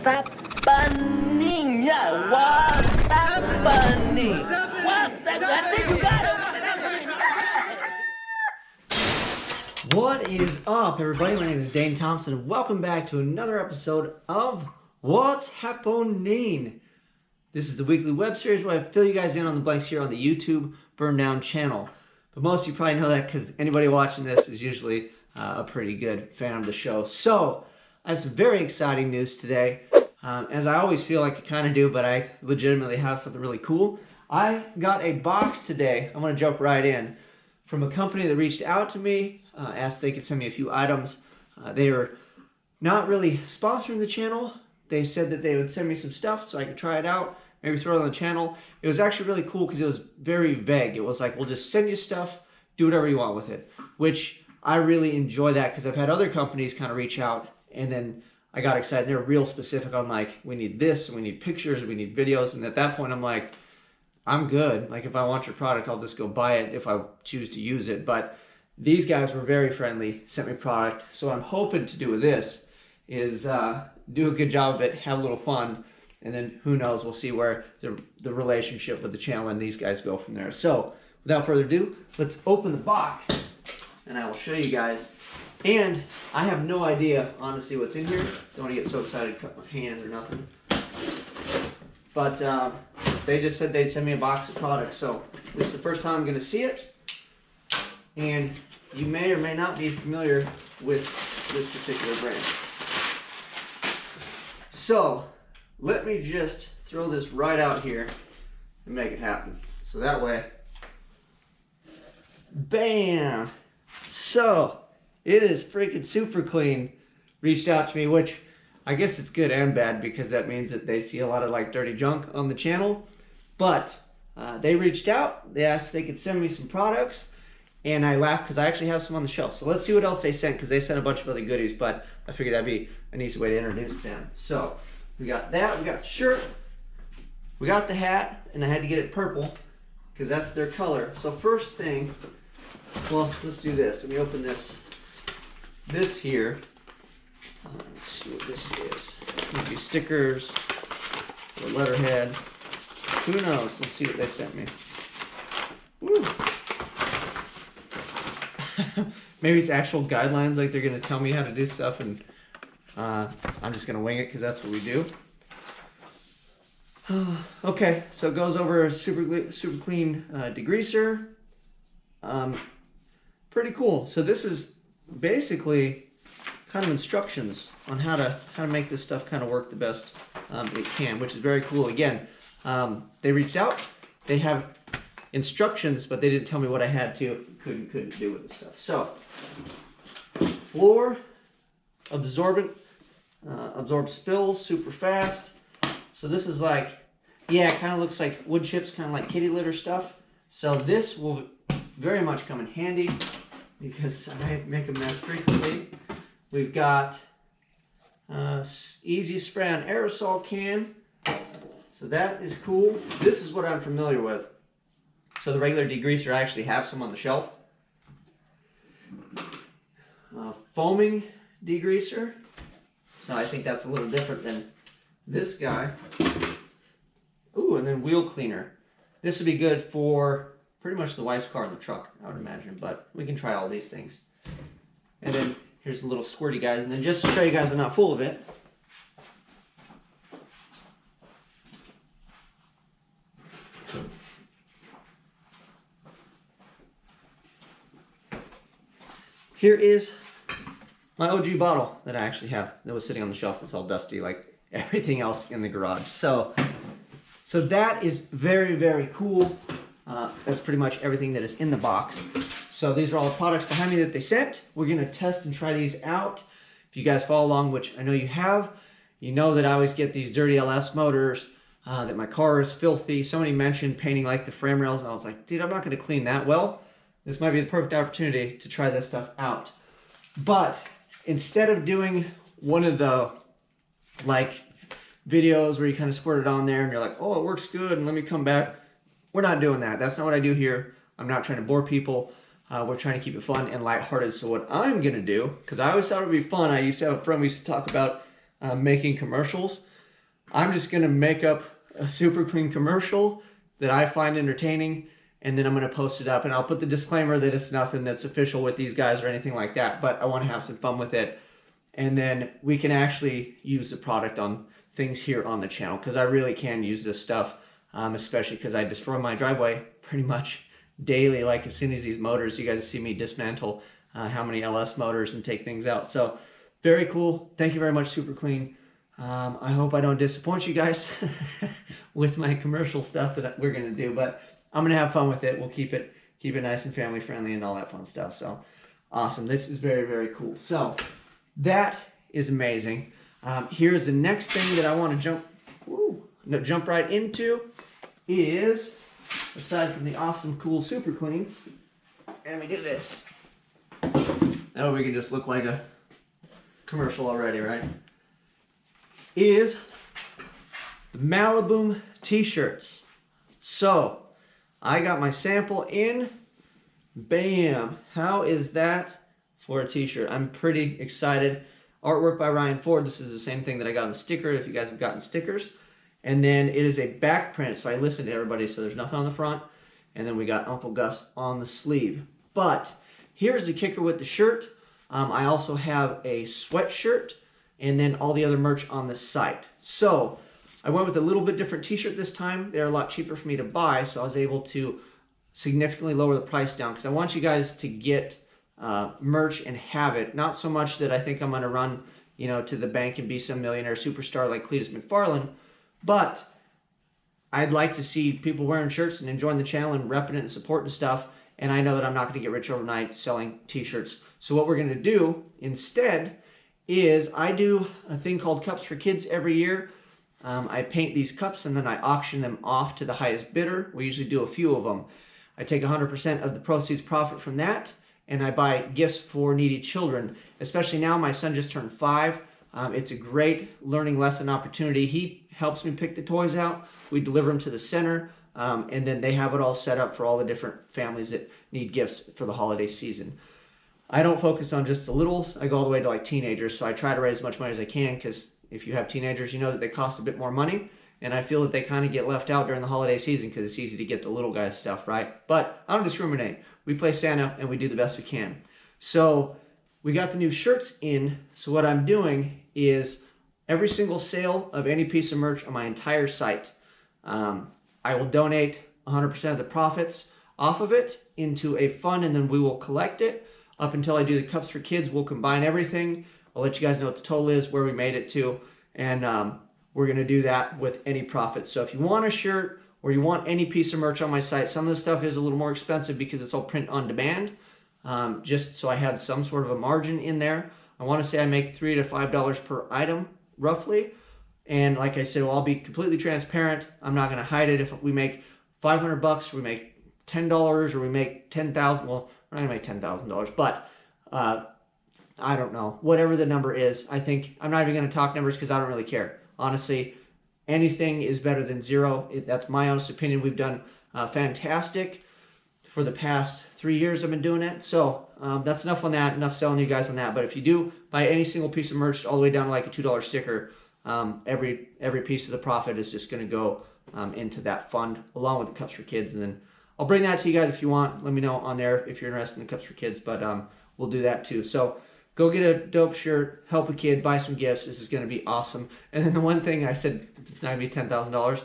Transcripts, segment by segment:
happening? Yeah, what's happening? What's that? That's it, you got it! What is up, everybody? My name is Dane Thompson, and welcome back to another episode of What's Happening? This is the weekly web series where I fill you guys in on the blanks here on the YouTube Burndown channel. But most of you probably know that because anybody watching this is usually a pretty good fan of the show. So, I have some very exciting news today. As I always feel like I kind of do, but I legitimately have something really cool. I got a box today. I'm going to jump right in. From a company that reached out to me, asked if they could send me a few items. They were not really sponsoring the channel. They said that they would send me some stuff so I could try it out, maybe throw it on the channel. It was actually really cool because it was very vague. It was like, we'll just send you stuff, do whatever you want with it, which I really enjoy that because I've had other companies kind of reach out and then I got excited. They're real specific on like, we need this, we need pictures, we need videos. And at that point, I'm like, I'm good. Like if I want your product, I'll just go buy it if I choose to use it. But these guys were very friendly, sent me product. So what I'm hoping to do with this is do a good job of it, have a little fun, and then who knows, we'll see where the relationship with the channel and these guys go from there. So without further ado, let's open the box and I will show you guys. And I have no idea, honestly, what's in here. Don't want to get so excited to cut my hands or nothing. But they just said they'd send me a box of products. So this is the first time I'm going to see it. And you may or may not be familiar with this particular brand. So let me just throw this right out here and make it happen. So that way, bam! So it is freaking super clean. Reached out to me, which I guess it's good and bad because that means that they see a lot of like dirty junk on the channel. But they reached out. They asked if they could send me some products. And I laughed because I actually have some on the shelf. So let's see what else they sent because they sent a bunch of other goodies. But I figured that'd be an easy way to introduce them. So we got that. We got the shirt. We got the hat. And I had to get it purple because that's their color. So first thing, well, let's do this. Let me open this. This here. Let's see what this is. Maybe stickers or letterhead. Who knows? Let's see what they sent me. Woo. Maybe it's actual guidelines, like they're going to tell me how to do stuff, and I'm just going to wing it because that's what we do. Okay, so it goes over a super clean degreaser. Pretty cool. So this is basically kind of instructions on how to make this stuff kind of work the best it can, which is very cool. Again, they reached out. They have instructions, but they didn't tell me what I had to couldn't do with this stuff. So floor absorbent, absorbs spills super fast. So this is like, yeah, it kind of looks like wood chips, kind of like kitty litter stuff. So this will very much come in handy because I make a mess frequently. We've got easy spray on aerosol can. So that is cool. This is what I'm familiar with. So the regular degreaser, I actually have some on the shelf. Foaming degreaser. So I think that's a little different than this guy. Ooh, and then wheel cleaner. This would be good for pretty much the wife's car in the truck, I would imagine. But we can try all these things. And then here's the little squirty guys. And then just to show you guys I'm not full of it, here is my OG bottle that I actually have that was sitting on the shelf. It's all dusty like everything else in the garage. So that is very, very cool. That's pretty much everything that is in the box. So these are all the products behind me that they sent. We're going to test and try these out. If you guys follow along, which I know you have, you know that I always get these dirty LS motors, that my car is filthy. Somebody mentioned painting like the frame rails, and I was like, dude, I'm not going to clean that well. This might be the perfect opportunity to try this stuff out. But instead of doing one of the like videos where you kind of squirt it on there and you're like, oh, it works good and let me come back, we're not doing that. That's not what I do here. I'm not trying to bore people. We're trying to keep it fun and lighthearted. So what I'm going to do, because I always thought it would be fun, I used to have a friend, we used to talk about making commercials. I'm just gonna make up a super clean commercial that I find entertaining, and then I'm gonna post it up, and I'll put the disclaimer that it's nothing that's official with these guys or anything like that, but I wanna have some fun with it. And then we can actually use the product on things here on the channel, because I really can use this stuff, especially because I destroy my driveway pretty much daily. Like as soon as these motors, you guys see me dismantle how many LS motors and take things out. So very cool. Thank you very much, Super Clean. I hope I don't disappoint you guys with my commercial stuff that we're gonna do, but I'm gonna have fun with it. We'll keep it nice and family friendly and all that fun stuff. So awesome. This is very, very cool. So that is amazing. Here's the next thing that I want to jump right into is, aside from the awesome, cool, Super Clean, and we do this. Now we can just look like a commercial already, right? Is the Maliboom t-shirts. So I got my sample in. Bam! How is that for a t-shirt? I'm pretty excited. Artwork by Ryan Ford. This is the same thing that I got on the sticker, if you guys have gotten stickers. And then it is a back print, so I listened to everybody, so there's nothing on the front. And then we got Uncle Gus on the sleeve. But here's the kicker with the shirt. I also have a sweatshirt and then all the other merch on the site. So I went with a little bit different t-shirt this time. They're a lot cheaper for me to buy, so I was able to significantly lower the price down, because I want you guys to get merch and have it. Not so much that I think I'm going to run, you know, to the bank and be some millionaire superstar like Cletus McFarland, but I'd like to see people wearing shirts and enjoying the channel and repping it and supporting stuff. And I know that I'm not going to get rich overnight selling t-shirts. So what we're going to do instead is I do a thing called Cups for Kids every year. I paint these cups and then I auction them off to the highest bidder. We usually do a few of them. I take 100% of the proceeds profit from that, and I buy gifts for needy children. Especially now, my son just turned 5. It's a great learning lesson opportunity. He helps me pick the toys out. We deliver them to the center, and then they have it all set up for all the different families that need gifts for the holiday season. I don't focus on just the littles. I go all the way to like teenagers, so I try to raise as much money as I can, because if you have teenagers, you know that they cost a bit more money, and I feel that they kind of get left out during the holiday season because it's easy to get the little guys stuff, right? But I don't discriminate. We play Santa, and we do the best we can. So we got the new shirts in, so what I'm doing is every single sale of any piece of merch on my entire site, I will donate 100% of the profits off of it into a fund, and then we will collect it. Up until I do the Cups for Kids, we'll combine everything. I'll let you guys know what the total is, where we made it to, and we're going to do that with any profit. So if you want a shirt or you want any piece of merch on my site, some of the stuff is a little more expensive because it's all print on demand, just so I had some sort of a margin in there. I want to say I make $3 to $5 per item, roughly. And like I said, well, I'll be completely transparent. I'm not going to hide it. If we make $500, we make $10, or we make $10,000. Well, we're not going to make $10,000, but I don't know. Whatever the number is, I think I'm not even going to talk numbers because I don't really care. Honestly, anything is better than zero. That's my honest opinion. We've done fantastic for the past 3 years I've been doing it. So that's enough on that, enough selling you guys on that. But if you do buy any single piece of merch all the way down to like a $2 sticker, every piece of the profit is just going to go into that fund along with the Cups for Kids. And then I'll bring that to you guys if you want. Let me know on there if you're interested in the Cups for Kids, but we'll do that too. So go get a dope shirt, help a kid, buy some gifts. This is going to be awesome. And then the one thing I said, it's not going to be $10,000,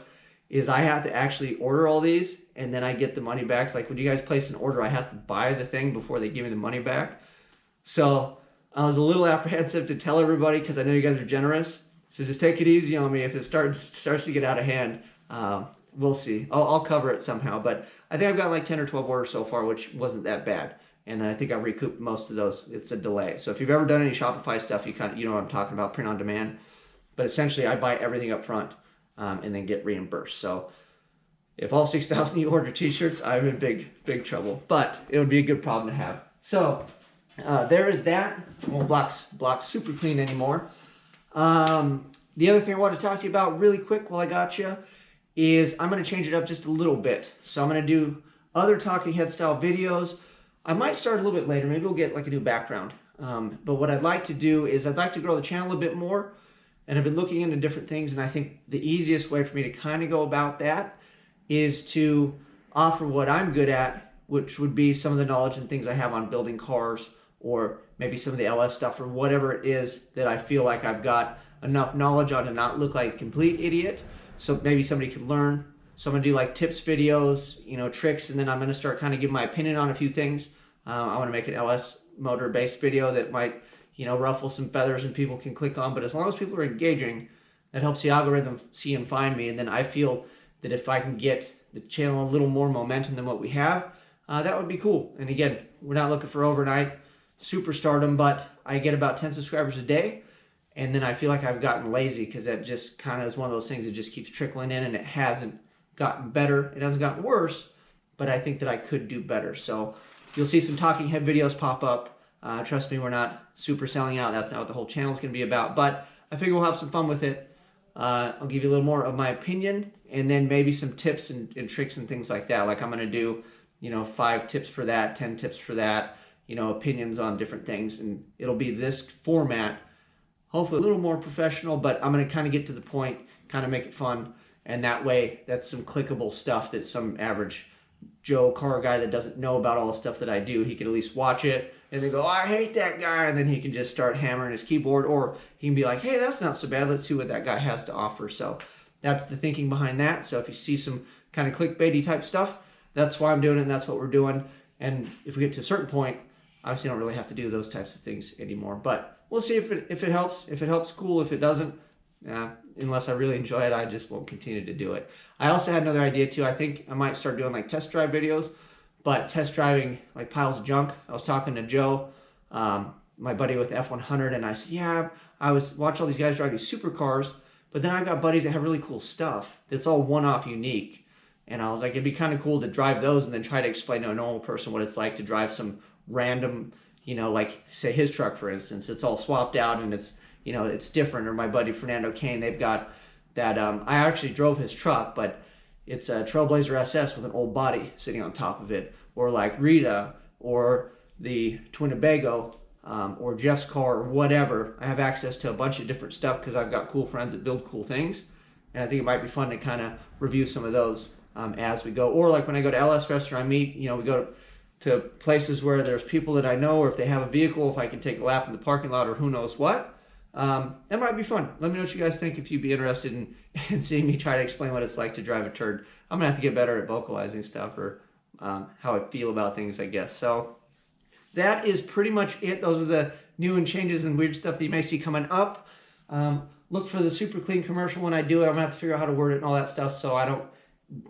is I have to actually order all these, and then I get the money back. It's like when you guys place an order, I have to buy the thing before they give me the money back. So I was a little apprehensive to tell everybody because I know you guys are generous. So just take it easy on me if it starts to get out of hand. We'll see. I'll cover it somehow. But I think I've got like 10 or 12 orders so far, which wasn't that bad. And I think I've recouped most of those. It's a delay. So if you've ever done any Shopify stuff, you know what I'm talking about, print on demand. But essentially, I buy everything up front and then get reimbursed. So if all 6,000 you order t-shirts, I'm in big trouble. But it would be a good problem to have. So there is that. I won't block Super Clean anymore. The other thing I want to talk to you about really quick while I got you is I'm going to change it up just a little bit. So I'm going to do other talking head style videos. I might start a little bit later. Maybe we'll get like a new background. But what I'd like to do is I'd like to grow the channel a bit more. And I've been looking into different things, and I think the easiest way for me to kind of go about that is to offer what I'm good at, which would be some of the knowledge and things I have on building cars, or maybe some of the LS stuff, or whatever it is that I feel like I've got enough knowledge on to not look like a complete idiot. So maybe somebody can learn. So I'm gonna do like tips videos, you know, tricks, and then I'm gonna start kind of giving my opinion on a few things. I wanna make an LS motor based video that might, you know, ruffle some feathers and people can click on, but as long as people are engaging, that helps the algorithm see and find me. And then I feel that if I can get the channel a little more momentum than what we have, that would be cool. And again, we're not looking for overnight superstardom, but I get about 10 subscribers a day. And then I feel like I've gotten lazy because that just kind of is one of those things that just keeps trickling in, and it hasn't gotten better. It hasn't gotten worse, but I think that I could do better. So you'll see some talking head videos pop up. Trust me, we're not super selling out. That's not what the whole channel is going to be about, but I figure we'll have some fun with it. I'll give you a little more of my opinion, and then maybe some tips and tricks and things like that. Like I'm going to do, you know, 5 tips for that, 10 tips for that, you know, opinions on different things. And it'll be this format, hopefully a little more professional, but I'm going to kind of get to the point, kind of make it fun. And that way, that's some clickable stuff that some average Joe car guy that doesn't know about all the stuff that I do, he can at least watch it and then go, oh, I hate that guy. And then he can just start hammering his keyboard, or he can be like, hey, that's not so bad. Let's see what that guy has to offer. So that's the thinking behind that. So if you see some kind of clickbaity type stuff, that's why I'm doing it, and that's what we're doing. And if we get to a certain point, obviously I don't really have to do those types of things anymore. But we'll see if it helps. If it helps, cool. If it doesn't, unless I really enjoy it, I just won't continue to do it. I also had another idea too. I think I might start doing like test drive videos, but test driving like piles of junk. I was talking to Joe, my buddy with F100, and I said, yeah, I was watching all these guys drive these supercars, but then I've got buddies that have really cool stuff that's all one-off unique. And I was like, it'd be kind of cool to drive those and then try to explain to a normal person what it's like to drive some random, you know, like say his truck, for instance. It's all swapped out and it's, you know, it's different. Or my buddy Fernando Kane, they've got that, I actually drove his truck, but it's a Trailblazer SS with an old body sitting on top of it. Or like Rita, or the Twinnebago, or Jeff's car, or whatever. I have access to a bunch of different stuff because I've got cool friends that build cool things. And I think it might be fun to kind of review some of those as we go. Or like when I go to LS Fest, or I meet, you know, we go to places where there's people that I know, or if they have a vehicle, if I can take a lap in the parking lot, or who knows what. That might be fun. Let me know what you guys think if you'd be interested in seeing me try to explain what it's like to drive a turd. I'm going to have to get better at vocalizing stuff, or how I feel about things, I guess. So that is pretty much it. Those are the new and changes and weird stuff that you may see coming up. Look for the super clean commercial when I do it. I'm going to have to figure out how to word it and all that stuff so I don't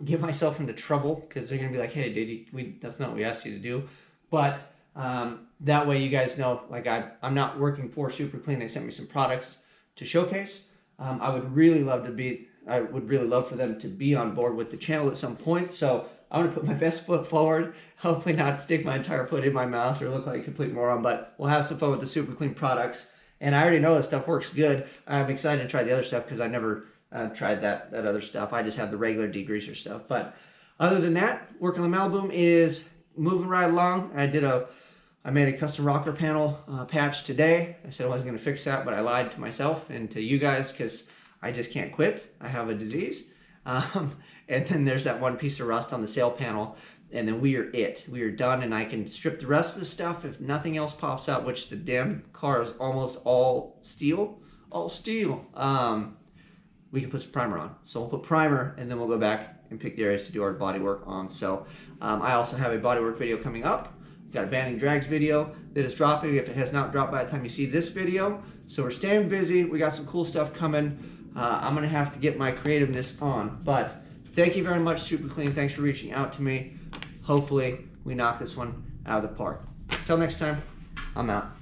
get myself into trouble, because they're going to be like, hey, dude, that's not what we asked you to do. But that way you guys know, like I'm not working for Super Clean. They sent me some products to showcase. I would really love for them to be on board with the channel at some point. So I'm going to put my best foot forward, hopefully not stick my entire foot in my mouth or look like a complete moron, but we'll have some fun with the Super Clean products. And I already know this stuff works good. I'm excited to try the other stuff because I never tried that other stuff. I just have the regular degreaser stuff. But other than that, working on the Maliboom is moving right along. I made a custom rocker panel patch today. I said I wasn't going to fix that, but I lied to myself and to you guys because I just can't quit. I have a disease. And then there's that one piece of rust on the sail panel, and then we are done, and I can strip the rest of the stuff if nothing else pops out, which the damn car is almost all steel. We can put some primer on. So we'll put primer, and then we'll go back and pick the areas to do our bodywork on. So I also have a bodywork video coming up. Got a banding drags video that is dropping if it has not dropped by the time you see this video. So we're staying busy. We got some cool stuff coming. I'm going to have to get my creativeness on. But thank you very much, Super Clean. Thanks for reaching out to me. Hopefully we knock this one out of the park. Until next time, I'm out.